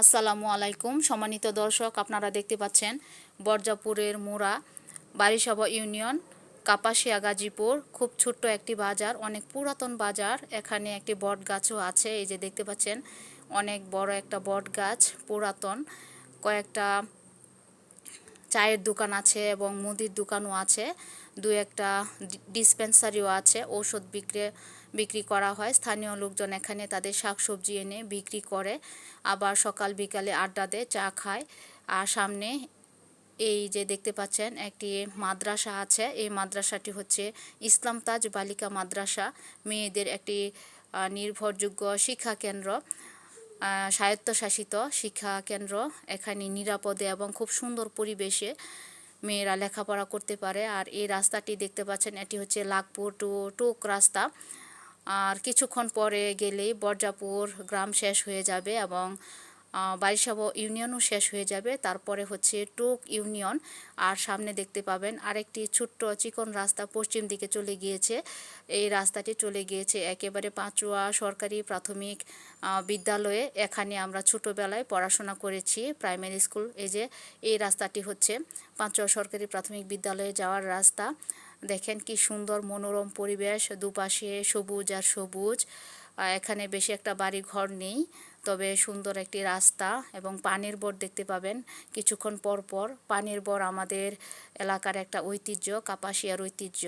আসসালামু আলাইকুম সম্মানিত দর্শক, আপনারা দেখতে পাচ্ছেন বরজাপুরের মুড়া বারিশাবা ইউনিয়ন কাপাসিয়া গাজীপুর। খুব ছোট্ট একটি বাজার, অনেক পুরাতন বাজার। এখানে একটি বট গাছও আছে, এই যে দেখতে পাচ্ছেন অনেক বড় একটা বট গাছ, পুরাতন। কয়েকটা চায়ের দোকান আছে এবং মুদির দোকানও আছে, দু একটা ডিসপেন্সারিও আছে, ঔষধ বিক্রি করা হয়। স্থানীয় লোকজন এখানে তাদের শাকসবজি এনে বিক্রি করে, আবার সকাল বিকালে আড্ডা দেয়, চা খায়। আর সামনে এই যে দেখতে পাচ্ছেন একটি মাদ্রাসা আছে, এই মাদ্রাসাটি হচ্ছে ইসলাম তাজ বালিকা মাদ্রাসা, মেয়েদের একটি নির্ভরযোগ্য শিক্ষা কেন্দ্র, স্বায়ত্তশাসিত শিক্ষা কেন্দ্র। এখানে নিরাপদে এবং খুব সুন্দর পরিবেশে মেয়েরা লেখাপড়া করতে পারে। আর এই রাস্তাটি দেখতে পাচ্ছেন, এটি হচ্ছে লাকপুর টু টুক রাস্তা। আর কিছুক্ষণ পরে গেলেই বরজাপুর গ্রাম শেষ হয়ে যাবে এবং বারিশাবা ইউনিয়নও শেষ হয়ে যাবে। তারপরে হচ্ছে টুক ইউনিয়ন। আর সামনে দেখতে পাবেন আরেকটি ছোট্ট চিকন রাস্তা পশ্চিম দিকে চলে গিয়েছে। এই রাস্তাটি চলে গিয়েছে একেবারে পাঁচুয়া সরকারি প্রাথমিক বিদ্যালয়ে। এখানে আমরা ছোটোবেলায় পড়াশোনা করেছি, প্রাইমারি স্কুল। এই যে এই রাস্তাটি হচ্ছে পাঁচুয়া সরকারি প্রাথমিক বিদ্যালয়ে যাওয়ার রাস্তা। দেখেন কি সুন্দর মনোরম পরিবেশ, দুপাশে সবুজ আর সবুজ। এখানে বেশি একটা বাড়ি ঘর নেই, তবে সুন্দর একটি রাস্তা। এবং পানির বর দেখতে পাবেন কিছুক্ষণ পর পর। পানির বর আমাদের এলাকার একটা ঐতিহ্য, কাপাসিয়ার ঐতিহ্য।